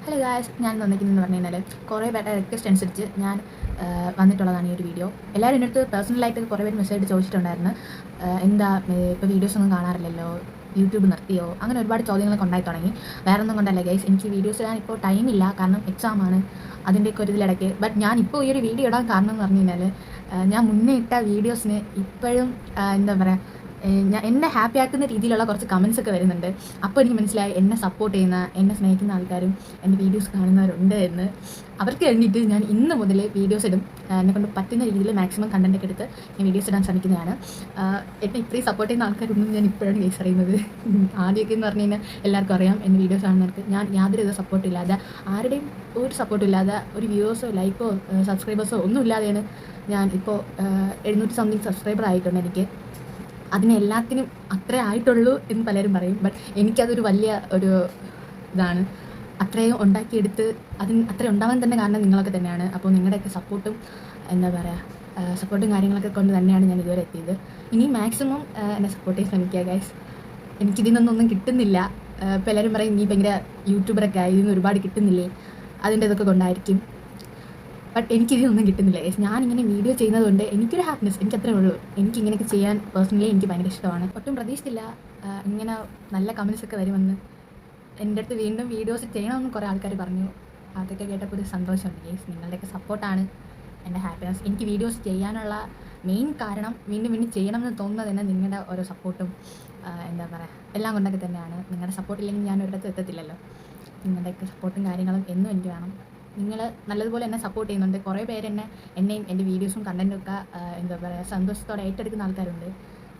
Hello guys, ഞാൻ വന്നിരിക്കുന്നതെന്ന് പറഞ്ഞു കഴിഞ്ഞാൽ കുറേ പേരുടെ റിക്വസ്റ്റ് അനുസരിച്ച് ഞാൻ വന്നിട്ടുള്ളതാണ് ഈ ഒരു വീഡിയോ. എല്ലാവരും എൻ്റെ അടുത്ത് പേഴ്സണലായിട്ട് കുറേ പേര് മെസ്സേജ് ചോദിച്ചിട്ടുണ്ടായിരുന്നു. എന്താ ഇപ്പോൾ വീഡിയോസൊന്നും കാണാറില്ലല്ലോ, യൂട്യൂബ് നിർത്തിയോ, അങ്ങനെ ഒരുപാട് ചോദ്യങ്ങളൊക്കെ ഉണ്ടായി തുടങ്ങി. വേറെ ഒന്നും കൊണ്ടല്ല ഗൈസ്, എനിക്ക് വീഡിയോസ് ഇടാൻ ഇപ്പോൾ ടൈമില്ല, കാരണം എക്സാമാണ്. അതിൻ്റെയൊക്കെ ഒരു ഇതിലിടയ്ക്ക് ഇപ്പോൾ ഈ ഒരു വീഡിയോ ഇടാൻ കാരണം എന്ന് പറഞ്ഞു കഴിഞ്ഞാൽ ഞാൻ മുന്നേ ഇട്ട വീഡിയോസിന് ഇപ്പോഴും എന്താ പറയുക, എന്നെ ഹാപ്പി ആക്കുന്ന രീതിയിലുള്ള കുറച്ച് കമൻസ് ഒക്കെ വരുന്നുണ്ട്. അപ്പോൾ എനിക്ക് മനസ്സിലായി എന്നെ സപ്പോർട്ട് ചെയ്യുന്ന, എന്നെ സ്നേഹിക്കുന്ന ആൾക്കാരും എൻ്റെ വീഡിയോസ് കാണുന്നവരുണ്ട് എന്ന്. അവർക്ക് വേണ്ടിയിട്ട് ഞാൻ ഇന്ന് മുതൽ വീഡിയോസ് ഇടും. എന്നെക്കൊണ്ട് പറ്റുന്ന രീതിയിൽ മാക്സിമം കണ്ടൻറ്റൊക്കെ എടുത്ത് ഞാൻ വീഡിയോസ് ഇടാൻ ശ്രമിക്കുന്നതാണ്. എന്നെ ഇത്രയും സപ്പോർട്ട് ചെയ്യുന്ന ആൾക്കാരൊന്നും ഞാൻ ഇപ്പോഴാണ് കേസ് അറിയുന്നത്. ആദ്യമൊക്കെ എന്ന് പറഞ്ഞു കഴിഞ്ഞാൽ എല്ലാവർക്കും അറിയാം, എൻ്റെ വീഡിയോസ് കാണുന്നവർക്ക് ഞാൻ യാതൊരു വിധ സപ്പോർട്ടില്ലാതെ, ആരുടെയും ഒരു സപ്പോർട്ടില്ലാതെ, ഒരു വ്യൂവേഴ്സോ ലൈക്കോ സബ്സ്ക്രൈബേഴ്സോ ഒന്നും ഇല്ലാതെയാണ് ഞാൻ ഇപ്പോൾ 700 സംതിങ് സബ്സ്ക്രൈബർ ആയിട്ടുണ്ട്. എനിക്ക് അതിന് എല്ലാത്തിനും അത്രേ ആയിട്ടുള്ളൂ എന്ന് പലരും പറയും. ബട്ട് എനിക്കതൊരു വലിയ ഒരു ഇതാണ്. അത്രയും ഉണ്ടാക്കിയെടുത്ത് അതിന് അത്രയും ഉണ്ടാവാൻ തന്നെ കാരണം നിങ്ങളൊക്കെ തന്നെയാണ്. അപ്പോൾ നിങ്ങളുടെയൊക്കെ സപ്പോർട്ടും എന്താ പറയുക, സപ്പോർട്ടും കാര്യങ്ങളൊക്കെ കൊണ്ട് തന്നെയാണ് ഞാൻ ഇതുവരെ എത്തിയത്. ഇനി മാക്സിമം എന്നെ സപ്പോർട്ട് ചെയ്യാൻ ശ്രമിക്കുക ഗൈസ്. എനിക്കിതിൽ നിന്നൊന്നും കിട്ടുന്നില്ല. ഇപ്പോൾ എല്ലാവരും പറയും നീ ഭയങ്കര യൂട്യൂബറൊക്കെ ആയി, ഇതിന് ഒരുപാട് കിട്ടുന്നില്ലേ, അതിൻ്റെ ഇതൊക്കെ കൊണ്ടായിരിക്കും. ബട്ട് എനിക്കിതൊന്നും കിട്ടുന്നില്ല ഗൈസ്. ഞാനിങ്ങനെ വീഡിയോ ചെയ്യുന്നതുകൊണ്ട് എനിക്കൊരു ഹാപ്പിനെസ്, എനിക്കത്രേ ഉള്ളൂ. എനിക്കിങ്ങനെയൊക്കെ ചെയ്യാൻ പേഴ്സണലി എനിക്ക് ഭയങ്കര ഇഷ്ടമാണ്. ഒട്ടും പ്രതീക്ഷിച്ചില്ല ഇങ്ങനെ നല്ല കമൻസ് ഒക്കെ വരുമെന്ന്. എൻ്റെ അടുത്ത് വീണ്ടും വീഡിയോസ് ചെയ്യണമെന്ന് കുറേ ആൾക്കാർ പറഞ്ഞു. അതൊക്കെ കേട്ടപ്പോൾ ഒരു സന്തോഷമുണ്ട് ഗൈസ്. നിങ്ങളുടെയൊക്കെ സപ്പോർട്ടാണ് എൻ്റെ ഹാപ്പിനെസ്. എനിക്ക് വീഡിയോസ് ചെയ്യാനുള്ള മെയിൻ കാരണം, വീണ്ടും വീണ്ടും ചെയ്യണമെന്ന് തോന്നുന്നത് തന്നെ നിങ്ങളുടെ ഓരോ സപ്പോർട്ടും എന്താ പറയുക, എല്ലാം കൊണ്ടൊക്കെ തന്നെയാണ്. നിങ്ങളുടെ സപ്പോർട്ടില്ലെങ്കിൽ ഞാൻ ഒരിടത്തും എത്തത്തില്ലല്ലോ. നിങ്ങളുടെയൊക്കെ സപ്പോർട്ടും കാര്യങ്ങളും എന്നും എനിക്ക് വേണം. നിങ്ങൾ നല്ലതുപോലെ എന്നെ സപ്പോർട്ട് ചെയ്യുന്നുണ്ട്. കുറേ പേര് എന്നെയും എൻ്റെ വീഡിയോസും കണ്ടൻറ്റും ഒക്കെ എന്താ പറയുക, സന്തോഷത്തോടെ ഏറ്റെടുക്കുന്ന ആൾക്കാരുണ്ട്,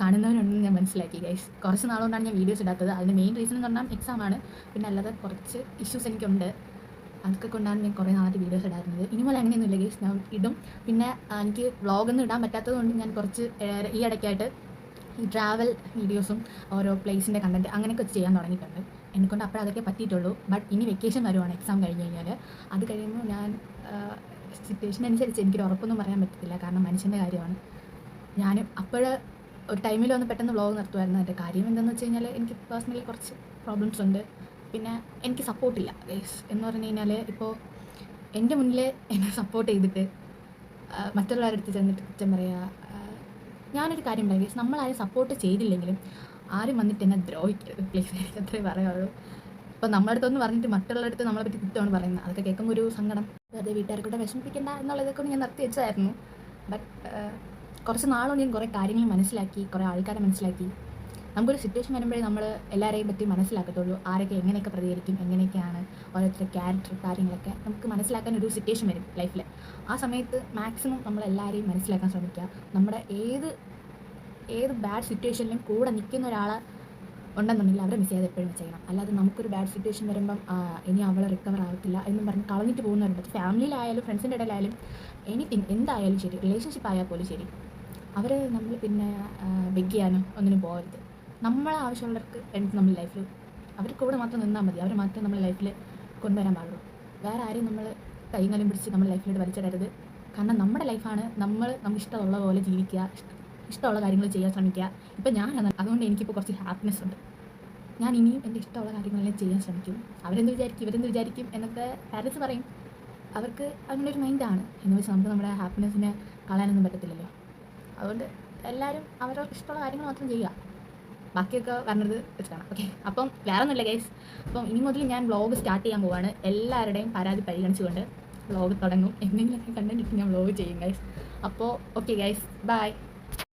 കാണുന്നവരുണ്ടെന്ന് ഞാൻ മനസ്സിലാക്കി ഗൈസ്. കുറച്ച് നാളുകൊണ്ടാണ് ഞാൻ വീഡിയോസ് ഇടാത്തത്. അതിന് മെയിൻ റീസൺ എന്ന് പറഞ്ഞാൽ എക്സാമാണ്. പിന്നെ അല്ലാതെ കുറച്ച് ഇഷ്യൂസ് എനിക്കുണ്ട്. അതൊക്കെ കൊണ്ടാണ് ഞാൻ കുറേ നാളായിട്ട് വീഡിയോസ് ഇടാറുന്നത്. ഇനി പോലെ അങ്ങനെയൊന്നുമില്ല ഗൈസ്, ഞാൻ ഇടും. പിന്നെ എനിക്ക് വ്ളോഗൊന്നും ഇടാൻ പറ്റാത്തത് കൊണ്ട് ഞാൻ കുറച്ച് ഈ ഇടയ്ക്കായിട്ട് ഈ ട്രാവൽ വീഡിയോസും ഓരോ പ്ലേസിൻ്റെ കണ്ടൻറ്റ് അങ്ങനെയൊക്കെ ചെയ്യാൻ തുടങ്ങിയിട്ടുണ്ട്. എന്നെക്കൊണ്ട് അപ്പോൾ അതൊക്കെ പറ്റിയിട്ടുള്ളൂ. ബട്ട് ഇനി വെക്കേഷൻ വരുവാണ്, എക്സാം കഴിഞ്ഞ് കഴിഞ്ഞാൽ. അത് കഴിയുമ്പോൾ ഞാൻ സിറ്റുവേഷൻ അനുസരിച്ച് എനിക്കൊരു ഉറപ്പൊന്നും പറയാൻ പറ്റത്തില്ല, കാരണം മനുഷ്യൻ്റെ കാര്യമാണ്. ഞാൻ അപ്പോൾ ഒരു ടൈമിൽ വന്ന് പെട്ടെന്ന് വ്ളോഗ് നിർത്തുമായിരുന്നു. എൻ്റെ കാര്യം എന്താണെന്ന് വെച്ച് കഴിഞ്ഞാൽ എനിക്ക് പേഴ്സണലി കുറച്ച് പ്രോബ്ലംസ് ഉണ്ട്. പിന്നെ എനിക്ക് സപ്പോർട്ടില്ല ഗൈസ്. എന്ന് പറഞ്ഞു കഴിഞ്ഞാൽ ഇപ്പോൾ എൻ്റെ മുന്നിൽ എന്നെ സപ്പോർട്ട് ചെയ്തിട്ട് മറ്റുള്ളവരുടെ അടുത്ത് ചെന്നിട്ട് കുറ്റം പറയുക, ഞാനൊരു കാര്യം പറയാം ഗൈസ്, നമ്മളാരും സപ്പോർട്ട് ചെയ്തില്ലെങ്കിലും ആരും വന്നിട്ട് എന്നെ ദ്രോഹിക്കരുത് പ്ലീസ്. എനിക്ക് അത്രേ പറയുള്ളൂ. ഇപ്പോൾ നമ്മുടെ അടുത്തൊന്ന് പറഞ്ഞിട്ട് മറ്റുള്ളവരുടെ അടുത്ത് നമ്മളെ പറ്റി കുറ്റമാണ് പറയുന്നത്. അതൊക്കെ കേൾക്കുമ്പോൾ ഒരു സങ്കടം. വെറുതെ വീട്ടുകാർക്കൂടെ വിഷമിപ്പിക്കേണ്ട എന്നുള്ളതൊക്കെ ഞാൻ നിർത്തി വെച്ചതായിരുന്നു. ബട്ട് കുറച്ച് നാളുകൊണ്ട് ഞാൻ കുറേ കാര്യങ്ങൾ മനസ്സിലാക്കി, കുറേ ആൾക്കാരെ മനസ്സിലാക്കി. നമുക്കൊരു സിറ്റുവേഷൻ വരുമ്പോഴേ നമ്മൾ എല്ലാവരെയും പറ്റി മനസ്സിലാക്കത്തുള്ളൂ. ആരൊക്കെ എങ്ങനെയൊക്കെ പ്രതികരിക്കും, എങ്ങനെയൊക്കെയാണ് ഓരോരുത്തരുടെ ക്യാരക്ടർ കാര്യങ്ങളൊക്കെ നമുക്ക് മനസ്സിലാക്കാൻ ഒരു സിറ്റുവേഷൻ വരും ലൈഫിൽ. ആ സമയത്ത് മാക്സിമം നമ്മളെല്ലാവരെയും മനസ്സിലാക്കാൻ ശ്രമിക്കുക. നമ്മുടെ ഏത് ബാഡ് സിറ്റുവേഷനിലും കൂടെ നിൽക്കുന്ന ഒരാളെ ഉണ്ടെന്നുണ്ടെങ്കിൽ അവരെ മിസ് ചെയ്യാതെ എപ്പോഴും ചെയ്യണം. അല്ലാതെ നമുക്കൊരു ബാഡ് സിറ്റുവേഷൻ വരുമ്പം ഇനി അവളെ റിക്കവർ ആവത്തില്ല എന്നും പറഞ്ഞ് കളഞ്ഞിട്ട് പോകുന്നവരുണ്ട്. ഫാമിലിയിലായാലും ഫ്രണ്ട്സിൻ്റെ ഇടയിലായാലും എനിത്തിങ് എന്തായാലും ശരി, റിലേഷൻഷിപ്പ് ആയാൽ പോലും ശരി, അവർ നമ്മൾ പിന്നെ ബെഗ് ചെയ്യാനോ ഒന്നിനും പോകരുത്. നമ്മളെ ആവശ്യമുള്ളവർക്ക് വേണ്ടി നമ്മുടെ ലൈഫിൽ അവർ കൂടെ മാത്രം നിന്നാൽ മതി. അവർ മാത്രം നമ്മുടെ ലൈഫിൽ കൊണ്ടുവരാൻ പാടുള്ളൂ. വേറെ ആരെയും നമ്മൾ കൈകാലും പിടിച്ച് നമ്മുടെ ലൈഫിലോട്ട് വലിച്ചിടരുത്. കാരണം നമ്മുടെ ലൈഫാണ്. നമുക്ക് ഇഷ്ടമുള്ള പോലെ ജീവിക്കുക, ഇഷ്ടമുള്ള കാര്യങ്ങൾ ചെയ്യാൻ ശ്രമിക്കുക. ഇപ്പം അതുകൊണ്ട് എനിക്കിപ്പോൾ കുറച്ച് ഹാപ്പിനെസ് ഉണ്ട്. ഞാൻ ഇനിയും എൻ്റെ ഇഷ്ടമുള്ള കാര്യങ്ങളെല്ലാം ചെയ്യാൻ ശ്രമിക്കും. അവരെന്ത് വിചാരിക്കും എന്നൊക്കെ പാരൻസ് പറയും. അവർക്ക് അങ്ങനൊരു മൈൻഡാണ്. എന്ന് വെച്ചാൽ നമുക്ക് നമ്മുടെ ഹാപ്പിനെസ്സിനെ കളയാനൊന്നും പറ്റത്തില്ലല്ലോ. അതുകൊണ്ട് എല്ലാവരും അവരവർക്ക് ഇഷ്ടമുള്ള കാര്യങ്ങൾ മാത്രം ചെയ്യുക, ബാക്കിയൊക്കെ വരണത് വെച്ചിട്ടാണ്. ഓക്കെ, അപ്പം വേറെ ഒന്നുമില്ല ഗൈസ്. അപ്പം ഇനി മുതൽ ഞാൻ വ്ളോഗ് സ്റ്റാർട്ട് ചെയ്യാൻ പോവാണ്. എല്ലാവരുടെയും പരാതി പരിഗണിച്ചുകൊണ്ട് വ്ളോഗ് തുടങ്ങും. എന്തെങ്കിലുമൊക്കെ കണ്ടന്റ് ഞാൻ വ്ളോഗ് ചെയ്യും ഗൈസ്. അപ്പോൾ ഓക്കെ ഗൈസ്, ബൈ.